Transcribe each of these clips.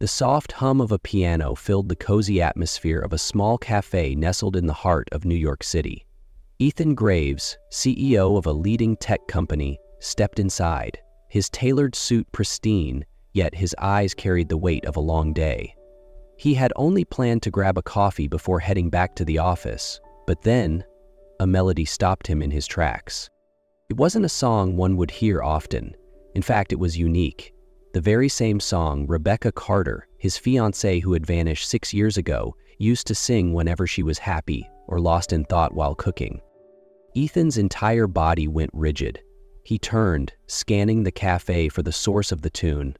The soft hum of a piano filled the cozy atmosphere of a small cafe nestled in the heart of New York City. Ethan Graves, CEO of a leading tech company, stepped inside, his tailored suit pristine, yet his eyes carried the weight of a long day. He had only planned to grab a coffee before heading back to the office, but then a melody stopped him in his tracks. It wasn't a song one would hear often. In fact, it was unique. The very same song Rebecca Carter, his fiancée who had vanished 6 years ago, used to sing whenever she was happy or lost in thought while cooking. Ethan's entire body went rigid. He turned, scanning the cafe for the source of the tune.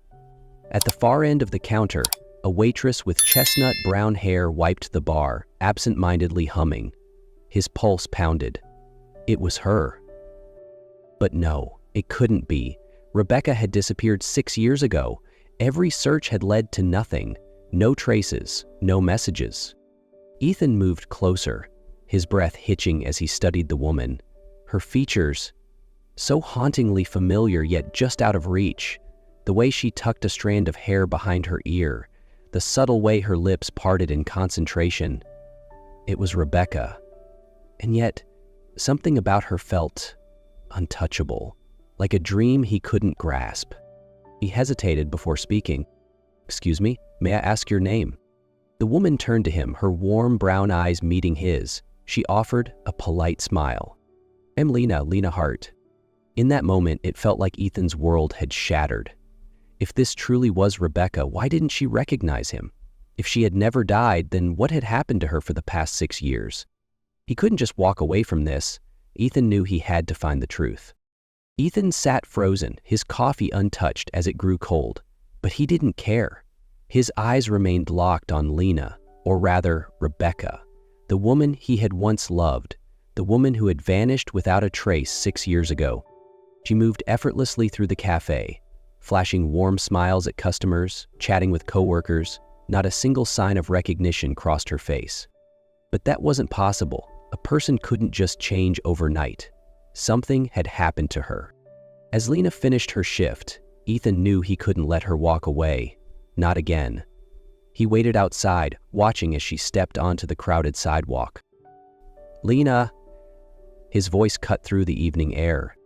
At the far end of the counter, a waitress with chestnut brown hair wiped the bar, absent-mindedly humming. His pulse pounded. It was her. But no, it couldn't be. Rebecca had disappeared 6 years ago. Every search had led to nothing. No traces, no messages. Ethan moved closer, his breath hitching as he studied the woman. Her features, so hauntingly familiar yet just out of reach. The way she tucked a strand of hair behind her ear, the subtle way her lips parted in concentration. It was Rebecca. And yet, something about her felt untouchable, like a dream he couldn't grasp. He hesitated before speaking. "Excuse me, may I ask your name?" The woman turned to him, her warm brown eyes meeting his. She offered a polite smile. "I'm Lena Hart." In that moment, it felt like Ethan's world had shattered. If this truly was Rebecca, why didn't she recognize him? If she had never died, then what had happened to her for the past 6 years? He couldn't just walk away from this. Ethan knew he had to find the truth. Ethan sat frozen, his coffee untouched as it grew cold. But he didn't care. His eyes remained locked on Lena, or rather, Rebecca, the woman he had once loved, the woman who had vanished without a trace 6 years ago. She moved effortlessly through the cafe, flashing warm smiles at customers, chatting with coworkers. Not a single sign of recognition crossed her face. But that wasn't possible. A person couldn't just change overnight. Something had happened to her. As Lena finished her shift, Ethan knew he couldn't let her walk away. Not again. He waited outside, watching as she stepped onto the crowded sidewalk. "Lena!" His voice cut through the evening air.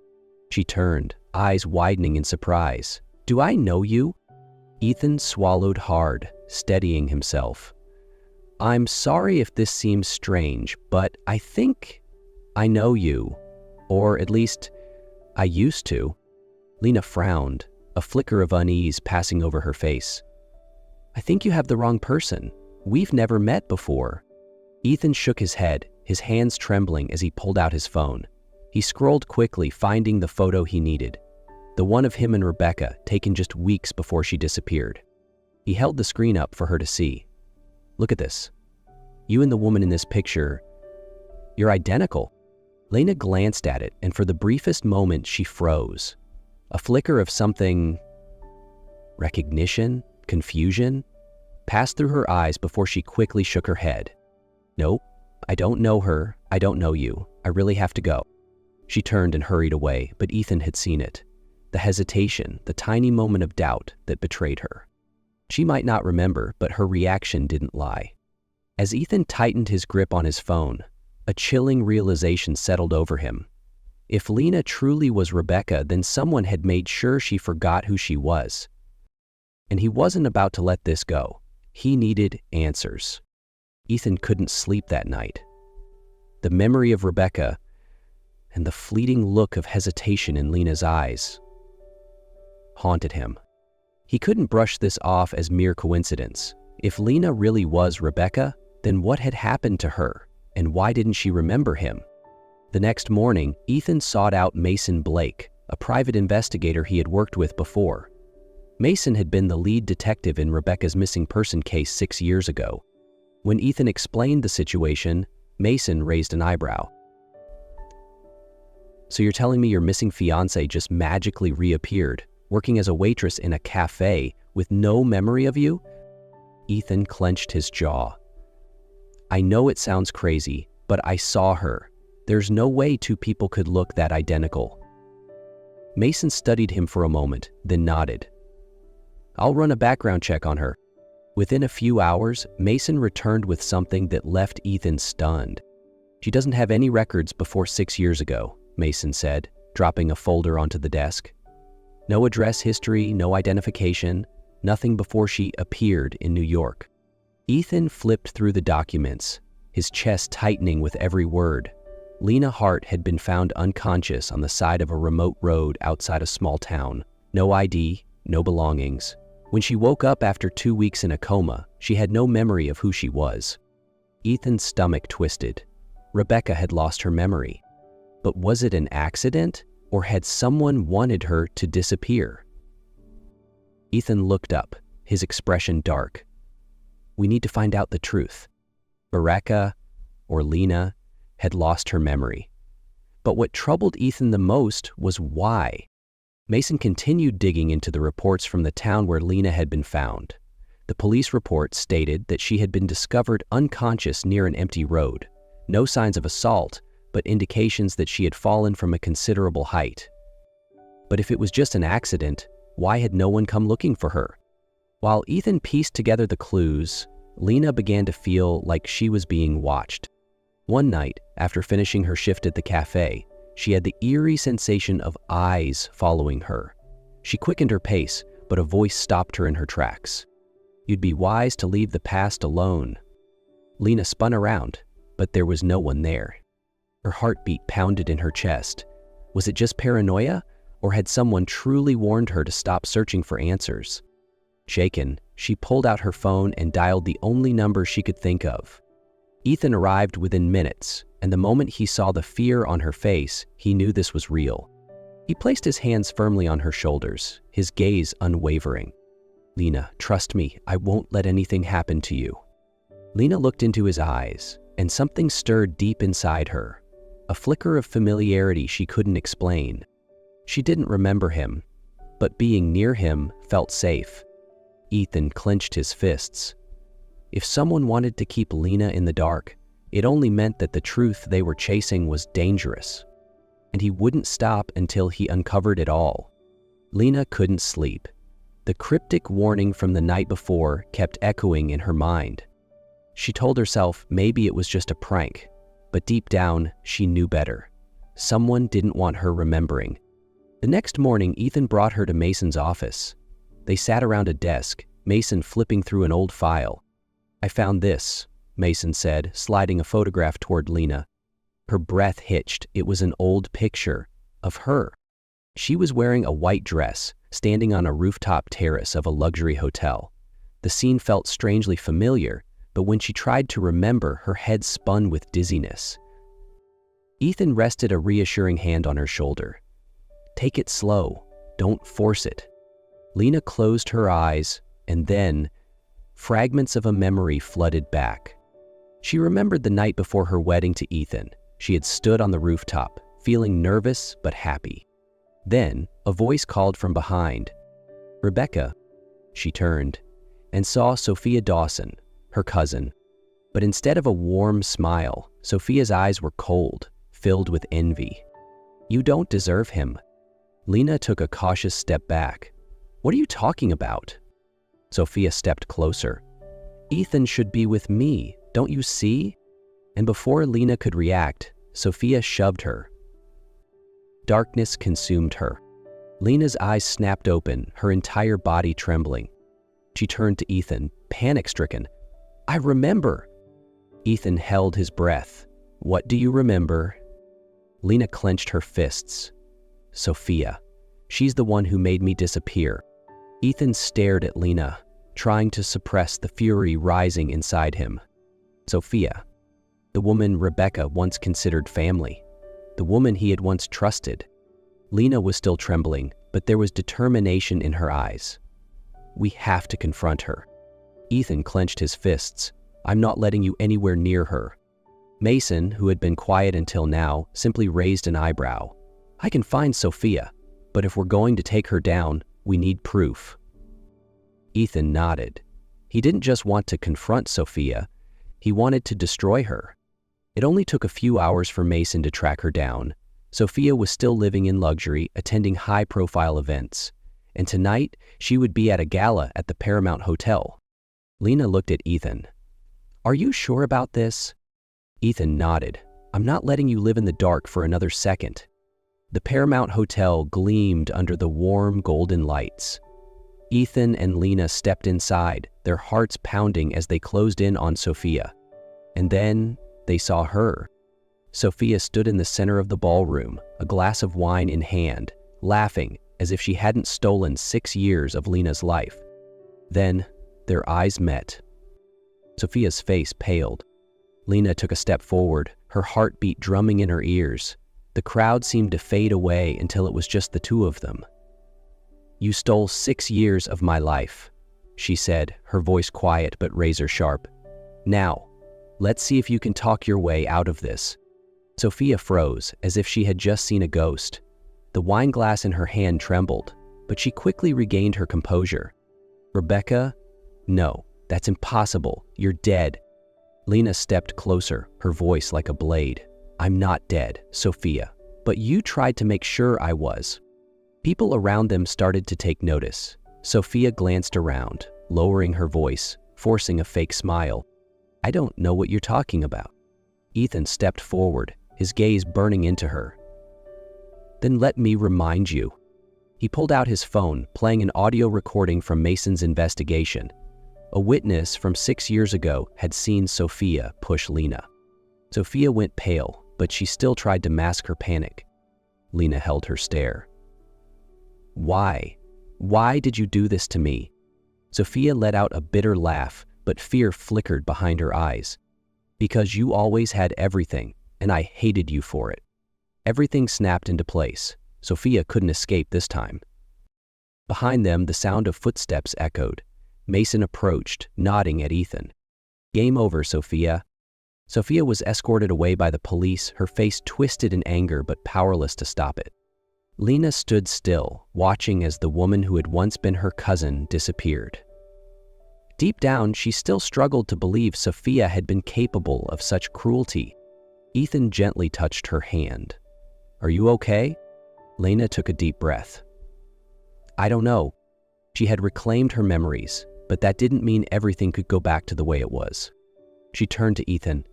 She turned, eyes widening in surprise. "Do I know you?" Ethan swallowed hard, steadying himself. "I'm sorry if this seems strange, but I think I know you. Or at least, I used to." Lena frowned, a flicker of unease passing over her face. "I think you have the wrong person. We've never met before." Ethan shook his head, his hands trembling as he pulled out his phone. He scrolled quickly, finding the photo he needed. The one of him and Rebecca, taken just weeks before she disappeared. He held the screen up for her to see. "Look at this. You and the woman in this picture, you're identical." Lena glanced at it, and for the briefest moment she froze. A flicker of something, recognition, confusion, passed through her eyes before she quickly shook her head. "Nope, I don't know her, I don't know you. I really have to go." She turned and hurried away, but Ethan had seen it. The hesitation, the tiny moment of doubt that betrayed her. She might not remember, but her reaction didn't lie. As Ethan tightened his grip on his phone, a chilling realization settled over him. If Lena truly was Rebecca, then someone had made sure she forgot who she was. And he wasn't about to let this go. He needed answers. Ethan couldn't sleep that night. The memory of Rebecca and the fleeting look of hesitation in Lena's eyes haunted him. He couldn't brush this off as mere coincidence. If Lena really was Rebecca, then what had happened to her, and why didn't she remember him? The next morning, Ethan sought out Mason Blake, a private investigator he had worked with before. Mason had been the lead detective in Rebecca's missing person case 6 years ago. When Ethan explained the situation, Mason raised an eyebrow. "So you're telling me your missing fiancé just magically reappeared, working as a waitress in a cafe with no memory of you?" Ethan clenched his jaw. "I know it sounds crazy, but I saw her. There's no way two people could look that identical." Mason studied him for a moment, then nodded. "I'll run a background check on her. Within a few hours, Mason returned with something that left Ethan stunned. "She doesn't have any records before 6 years ago," Mason said, dropping a folder onto the desk. "No address history, no identification, nothing before she appeared in New York." Ethan flipped through the documents, his chest tightening with every word. Lena Hart had been found unconscious on the side of a remote road outside a small town. No ID, no belongings. When she woke up after 2 weeks in a coma, she had no memory of who she was. Ethan's stomach twisted. Rebecca had lost her memory. But was it an accident, or had someone wanted her to disappear? Ethan looked up, his expression dark. "We need to find out the truth. Rebecca, or Lena, had lost her memory." But what troubled Ethan the most was why. Mason continued digging into the reports from the town where Lena had been found. The police report stated that she had been discovered unconscious near an empty road. No signs of assault, but indications that she had fallen from a considerable height. But if it was just an accident, why had no one come looking for her? While Ethan pieced together the clues, Lena began to feel like she was being watched. One night, after finishing her shift at the cafe, she had the eerie sensation of eyes following her. She quickened her pace, but a voice stopped her in her tracks. "You'd be wise to leave the past alone." Lena spun around, but there was no one there. Her heartbeat pounded in her chest. Was it just paranoia, or had someone truly warned her to stop searching for answers? Shaken, she pulled out her phone and dialed the only number she could think of. Ethan arrived within minutes, and the moment he saw the fear on her face, he knew this was real. He placed his hands firmly on her shoulders, his gaze unwavering. "Lena, trust me, I won't let anything happen to you." Lena looked into his eyes, and something stirred deep inside her, a flicker of familiarity she couldn't explain. She didn't remember him, but being near him felt safe. Ethan clenched his fists. If someone wanted to keep Lena in the dark, it only meant that the truth they were chasing was dangerous, and he wouldn't stop until he uncovered it all. Lena couldn't sleep. The cryptic warning from the night before kept echoing in her mind. She told herself maybe it was just a prank, but deep down, she knew better. Someone didn't want her remembering. The next morning, Ethan brought her to Mason's office. They sat around a desk, Mason flipping through an old file. "I found this," Mason said, sliding a photograph toward Lena. Her breath hitched. It was an old picture of her. She was wearing a white dress, standing on a rooftop terrace of a luxury hotel. The scene felt strangely familiar, but when she tried to remember, her head spun with dizziness. Ethan rested a reassuring hand on her shoulder. "Take it slow. Don't force it." Lena closed her eyes, and then fragments of a memory flooded back. She remembered the night before her wedding to Ethan. She had stood on the rooftop, feeling nervous but happy. Then, a voice called from behind. "Rebecca." She turned and saw Sophia Dawson, her cousin. But instead of a warm smile, Sophia's eyes were cold, filled with envy. "You don't deserve him." Lena took a cautious step back. "What are you talking about?" Sophia stepped closer. "Ethan should be with me, don't you see?" And before Lena could react, Sophia shoved her. Darkness consumed her. Lena's eyes snapped open, her entire body trembling. She turned to Ethan, panic-stricken. "I remember." Ethan held his breath. "What do you remember?" Lena clenched her fists. "Sophia. She's the one who made me disappear." Ethan stared at Lena, trying to suppress the fury rising inside him. Sophia. The woman Rebecca once considered family. The woman he had once trusted. Lena was still trembling, but there was determination in her eyes. "We have to confront her." Ethan clenched his fists. "I'm not letting you anywhere near her." Mason, who had been quiet until now, simply raised an eyebrow. "I can find Sophia, but if we're going to take her down, we need proof." Ethan nodded. He didn't just want to confront Sophia, he wanted to destroy her. It only took a few hours for Mason to track her down. Sophia was still living in luxury, attending high-profile events, and tonight she would be at a gala at the Paramount Hotel. Lena looked at Ethan. "Are you sure about this?" Ethan nodded. "I'm not letting you live in the dark for another second." The Paramount Hotel gleamed under the warm golden lights. Ethan and Lena stepped inside, their hearts pounding as they closed in on Sophia. And then they saw her. Sophia stood in the center of the ballroom, a glass of wine in hand, laughing as if she hadn't stolen 6 years of Lena's life. Then their eyes met. Sophia's face paled. Lena took a step forward, her heartbeat drumming in her ears. The crowd seemed to fade away until it was just the two of them. "You stole 6 years of my life," she said, her voice quiet but razor-sharp. "Now, let's see if you can talk your way out of this." Sophia froze, as if she had just seen a ghost. The wine glass in her hand trembled, but she quickly regained her composure. "Rebecca? No, that's impossible. You're dead." Lena stepped closer, her voice like a blade. "I'm not dead, Sophia, but you tried to make sure I was." People around them started to take notice. Sophia glanced around, lowering her voice, forcing a fake smile. "I don't know what you're talking about." Ethan stepped forward, his gaze burning into her. "Then let me remind you." He pulled out his phone, playing an audio recording from Mason's investigation. A witness from 6 years ago had seen Sophia push Lena. Sophia went pale, but she still tried to mask her panic. Lena held her stare. "Why? Why did you do this to me?" Sophia let out a bitter laugh, but fear flickered behind her eyes. "Because you always had everything, and I hated you for it." Everything snapped into place. Sophia couldn't escape this time. Behind them, the sound of footsteps echoed. Mason approached, nodding at Ethan. "Game over, Sophia." Sophia was escorted away by the police, her face twisted in anger but powerless to stop it. Lena stood still, watching as the woman who had once been her cousin disappeared. Deep down, she still struggled to believe Sophia had been capable of such cruelty. Ethan gently touched her hand. "Are you okay?" Lena took a deep breath. "I don't know." She had reclaimed her memories, but that didn't mean everything could go back to the way it was. She turned to Ethan.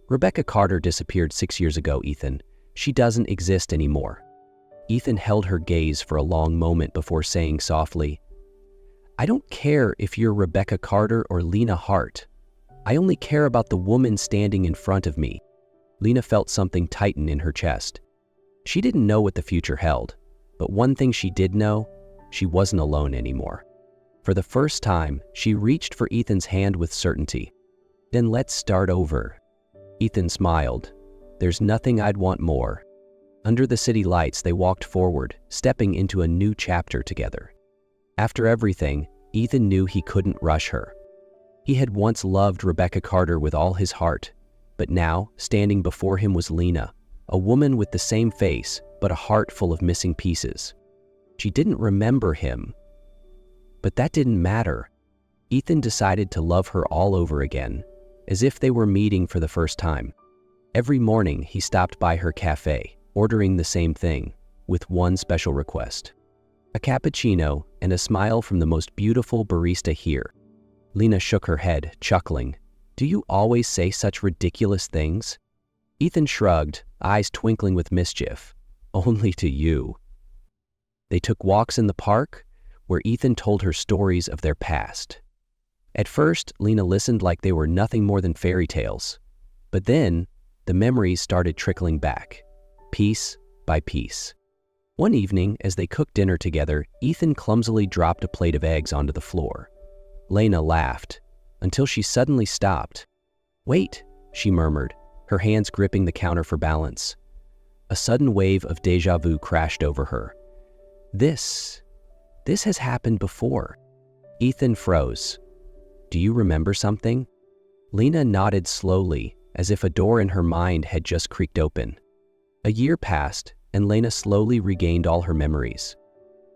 "Rebecca Carter disappeared 6 years ago, Ethan. She doesn't exist anymore." Ethan held her gaze for a long moment before saying softly, "I don't care if you're Rebecca Carter or Lena Hart. I only care about the woman standing in front of me." Lena felt something tighten in her chest. She didn't know what the future held, but one thing she did know, she wasn't alone anymore. For the first time, she reached for Ethan's hand with certainty. "Then let's start over." Ethan smiled. "There's nothing I'd want more." Under the city lights, they walked forward, stepping into a new chapter together. After everything, Ethan knew he couldn't rush her. He had once loved Rebecca Carter with all his heart, but now, standing before him was Lena, a woman with the same face, but a heart full of missing pieces. She didn't remember him, but that didn't matter. Ethan decided to love her all over again, as if they were meeting for the first time. Every morning, he stopped by her cafe, ordering the same thing, with one special request: a cappuccino and a smile from the most beautiful barista here. Lena shook her head, chuckling. "Do you always say such ridiculous things?" Ethan shrugged, eyes twinkling with mischief. "Only to you." They took walks in the park, where Ethan told her stories of their past. At first, Lena listened like they were nothing more than fairy tales. But then, the memories started trickling back, piece by piece. One evening, as they cooked dinner together, Ethan clumsily dropped a plate of eggs onto the floor. Lena laughed, until she suddenly stopped. "Wait," she murmured, her hands gripping the counter for balance. A sudden wave of déjà vu crashed over her. This has happened before." Ethan froze. "Do you remember something?" Lena nodded slowly, as if a door in her mind had just creaked open. A year passed, and Lena slowly regained all her memories.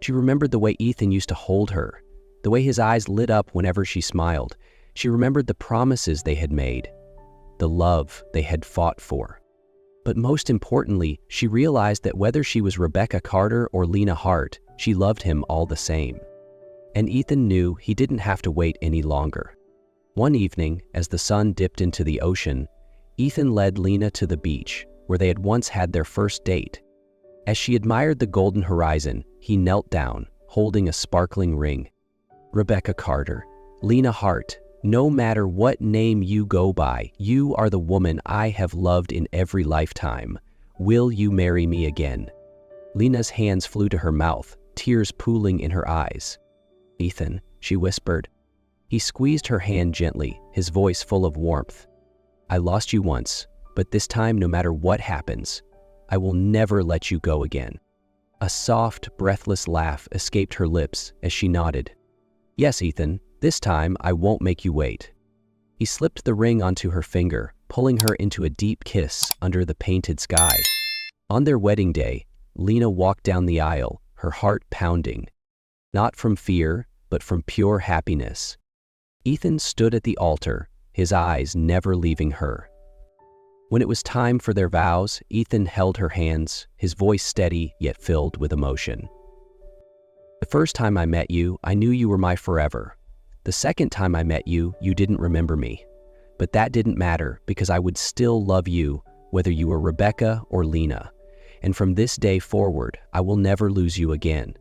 She remembered the way Ethan used to hold her, the way his eyes lit up whenever she smiled. She remembered the promises they had made, the love they had fought for. But most importantly, she realized that whether she was Rebecca Carter or Lena Hart, she loved him all the same. And Ethan knew he didn't have to wait any longer. One evening, as the sun dipped into the ocean, Ethan led Lena to the beach, where they had once had their first date. As she admired the golden horizon, he knelt down, holding a sparkling ring. "Rebecca Carter, Lena Hart, no matter what name you go by, you are the woman I have loved in every lifetime. Will you marry me again?" Lena's hands flew to her mouth, tears pooling in her eyes. "Ethan," she whispered. He squeezed her hand gently, his voice full of warmth. "I lost you once, but this time, no matter what happens, I will never let you go again." A soft, breathless laugh escaped her lips as she nodded. "Yes, Ethan, this time I won't make you wait." He slipped the ring onto her finger, pulling her into a deep kiss under the painted sky. On their wedding day, Lena walked down the aisle, her heart pounding. Not from fear, but from pure happiness. Ethan stood at the altar, his eyes never leaving her. When it was time for their vows, Ethan held her hands, his voice steady yet filled with emotion. "The first time I met you, I knew you were my forever. The second time I met you, you didn't remember me. But that didn't matter because I would still love you, whether you were Rebecca or Lena. And from this day forward, I will never lose you again."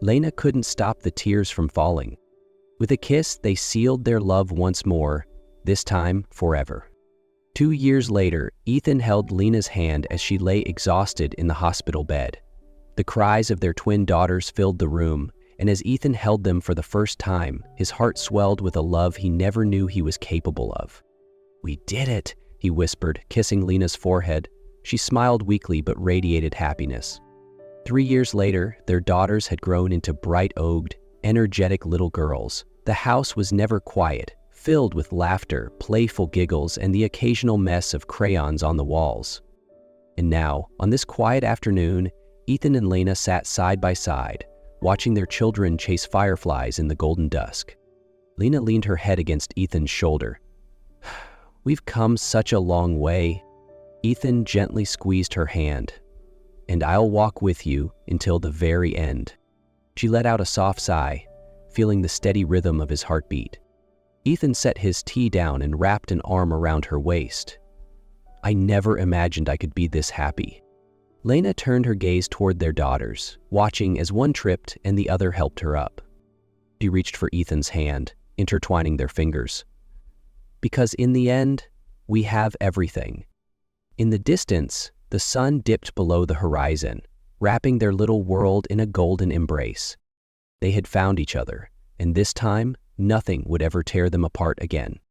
Lena couldn't stop the tears from falling. With a kiss, they sealed their love once more, this time forever. 2 years later, Ethan held Lena's hand as she lay exhausted in the hospital bed. The cries of their twin daughters filled the room, and as Ethan held them for the first time, his heart swelled with a love he never knew he was capable of. "We did it," he whispered, kissing Lena's forehead. She smiled weakly but radiated happiness. 3 years later, their daughters had grown into bright-eyed, energetic little girls. The house was never quiet, filled with laughter, playful giggles, and the occasional mess of crayons on the walls. And now, on this quiet afternoon, Ethan and Lena sat side by side, watching their children chase fireflies in the golden dusk. Lena leaned her head against Ethan's shoulder. "We've come such a long way." Ethan gently squeezed her hand. "And I'll walk with you until the very end." She let out a soft sigh, feeling the steady rhythm of his heartbeat. Ethan set his tea down and wrapped an arm around her waist. "I never imagined I could be this happy." Lena turned her gaze toward their daughters, watching as one tripped and the other helped her up. She reached for Ethan's hand, intertwining their fingers. "Because in the end, we have everything." In the distance, the sun dipped below the horizon, wrapping their little world in a golden embrace. They had found each other, and this time, nothing would ever tear them apart again.